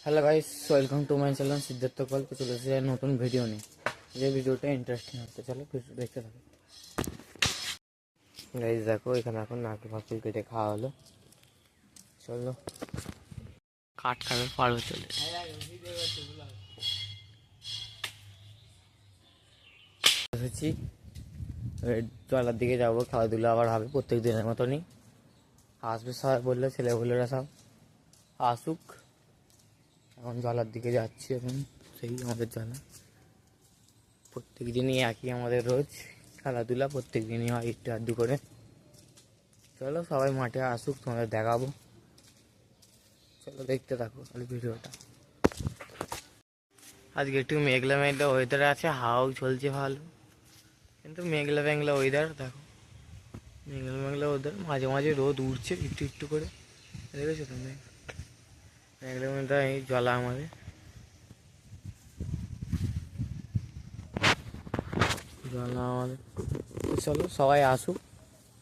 Hello guys, welcome to my channel Siddharth Kalpa. চলে এসেছে নতুন ভিডিও নিয়ে। যে ভিডিওটা ইন্টারেস্টিং হচ্ছে, চলো ভিডিও দেখতে থাকো। গাইস দেখো, এখানে এখন নারকেল ফাঁকুল কেটে খাওয়া হলো। চলো কাঠ খাবে পারো চলে এসেছি। জলার দিকে যাবো, খেলাধুলা আবার হবে প্রত্যেক দিনের মতনই। আসবে সবাই বললো, ছেলেপুলেরা সব আসুক। এখন জলার দিকে যাচ্ছি, এখন সেই আমাদের জলা প্রত্যেক দিনই একই, আমাদের রোজ খেলাধুলা প্রত্যেক দিনই হয় একটু আধটু করে। চলো সবাই মাঠে আসুক, তোমাদের দেখাবো। চলো দেখতে থাকো তাহলে ভিডিওটা। আজকে একটু মেঘলা মেঘলা ওয়েদার আছে, হাওয়াও চলছে ভালো, কিন্তু মেঘলা মেঘলা ওয়েদার দেখো। মেঘলা মেঘলা ওয়েদার, মাঝে মাঝে রোদ উঠছে একটু একটু করে, দেখেছো তো? মেঘলা মেঘলা এই জলা আমাদের জলা আমাদের। চলো সবাই আসুক,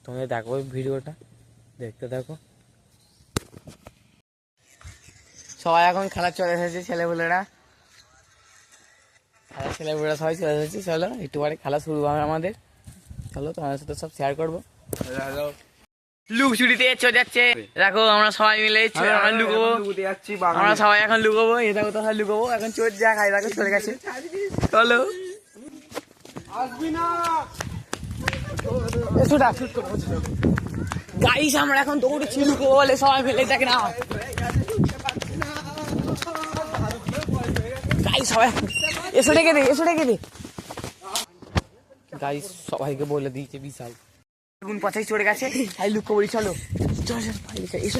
তোমাদের দেখো ভিডিওটা, দেখতে থাকো। সবাই এখন খেলা চলে এসেছে, ছেলেপুলেরা সবাই চলে এসেছে। চলো একটু পরে খেলা শুরু হবে আমাদের। চলো তোমাদের সাথে সব শেয়ার করবো। লুকচুরিতে চলে যাচ্ছে, দেখো আমরা সবাই মিলে লুকোবো। আমরা সবাই এখন লুকোবো, এ দেখো কোথায় লুকোবো। এখন চোর যা খাই দেখো চলে গেছে। চলো গাইস, আমরা এখন দৌড়েছি লুকোবো বলে সবাই মিলে, দেখে না গাইস সবাই এসে ডেকে দে। গাইস সবাইকে বলে দিয়েছে বিশাল গুণ পচাই চড়ে গেছে, তাই লুকো বলি। চলো এসে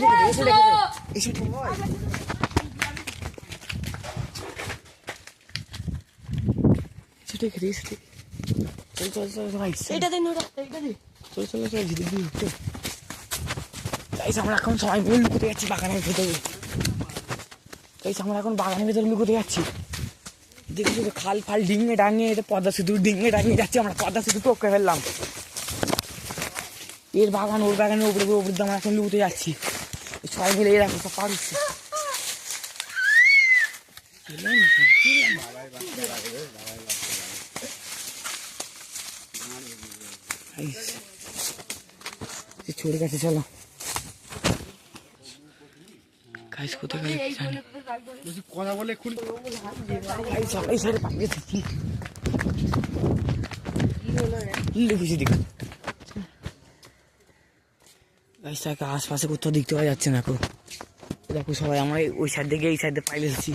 ডেকে দে। আমরা এখন সবাই মিলে লুকোতে যাচ্ছি বাগানের ভেতরে। আমরা এখন বাগানের ভেতরে লুকোতে যাচ্ছি। দেখেছি তো, খাল ফাল ডিঙে ডাঙিয়ে, এটা পদ্মা সেতু ডিঙে ডাঙিয়ে যাচ্ছি। আমরা পদ্মা সেতু টপকে ফেললাম। এর বাগান ওর বাগানের উপরে আমরা এখন লুকোতে যাচ্ছি। সবাই মিলে এরকম সব পারছে। ছড়ে গেছে, চলো গাইস কোথায় কথা বলে আশপাশে কোথাও দেখতে পাওয়া যাচ্ছে না। দেখো সবাই আমরা ওই সাইড থেকে এই সাইডে পাইলে এসেছি।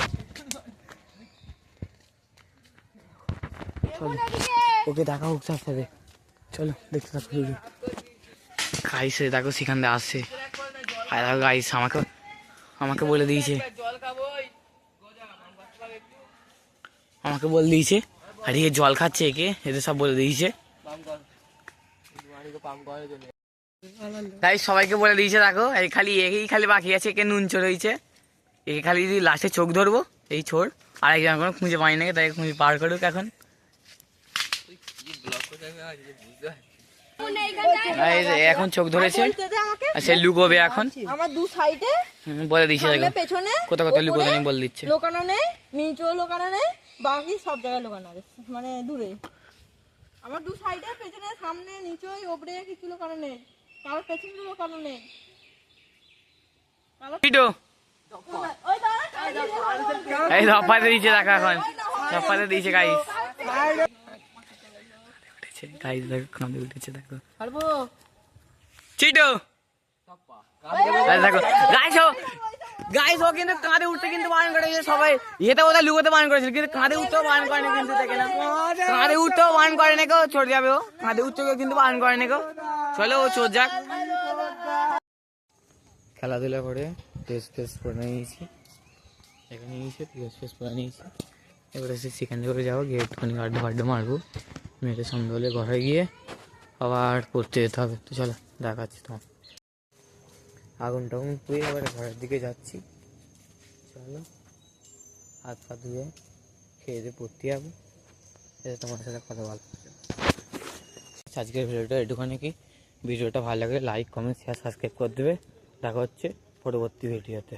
ওকে দেখা হোক তার সাথে, চলো দেখতে থাকো। গাইস দেখো সেখান থেকে আসছে। গাইস আমাকে বলে দিয়েছে, আর এ জল খাচ্ছে, একে এদের সব বলে দিয়েছে। তাই সবাইকে বলে দিয়েছে, দেখো এই খালি বাকি আছে, একে নুন চোর হয়েছে। একে খালি যদি লাস্টে চোখ ধরবো, এই ছোড় আর একজন এখন খুঁজে পাই নাকি, তাই খুঁজে পার করুক। এখন এখন চোখ ধরেছে, সে লুকোবে এখন। আমার দু সাইডে বলে দিচ্ছে, পেছনে কোথাও লুকোতে নেই বলে দিচ্ছে। লোকানো নেই, নিচেও লোকানো নেই, বাকি সব জায়গায় লোকানো আছে, মানে দূরে। আমার দু সাইডে, পেছনে, সামনে, নিচে, ওপরে কিছু লোকানো নেই, কারোর পেছনে লোকানো নেই। এই ধপাতে দিচ্ছে, দেখো এখন ধপাতে দিয়েছে গাইস। গাইস দেখো কাঁদে উঠেছে, দেখো চিটো দেখো গাইস ও কিন্তু কাঁধে উঠতে কিন্তু বারণ করেছে সবাই। এটা ওটা লুকোতে বারণ করেছিল, কিন্তু কাঁধে উঠতেও বারণ করেনি। কিন্তু দেখে না, কাঁধে উঠতেও বারণ করে না, কেউ চড়ে যাবে। ও কাঁধে উঠতেও কিন্তু বারণ করে না কেউ। চলো ও চোর যাক। খেলাধুলা করে ড্রেস পরে নিয়েছি, এখানে নিয়েছি ড্রেস পরে নিয়েছি। এবারে সেখান থেকে যাবো, গিয়ে একটুখানি আড্ডা মারবো। মেয়েটা সন্ধ্যা হলে ঘরে গিয়ে আবার পড়তে যেতে হবে। তো চলো দেখাচ্ছি তোমার। আগুন টাগুন পুড়ে আবার ঘরের দিকে যাচ্ছি। চলো হাত পা ধুয়ে খেয়ে দিয়ে পড়তে যাবো, এতে তোমার সাথে কথা বলবো। আজকের ভিডিওটা একটুখানি কি, ভিডিওটা ভালো লাগলে লাইক কমেন্ট শেয়ার সাবস্ক্রাইব করে দেবে। দেখা হচ্ছে পরবর্তী ভিডিওতে।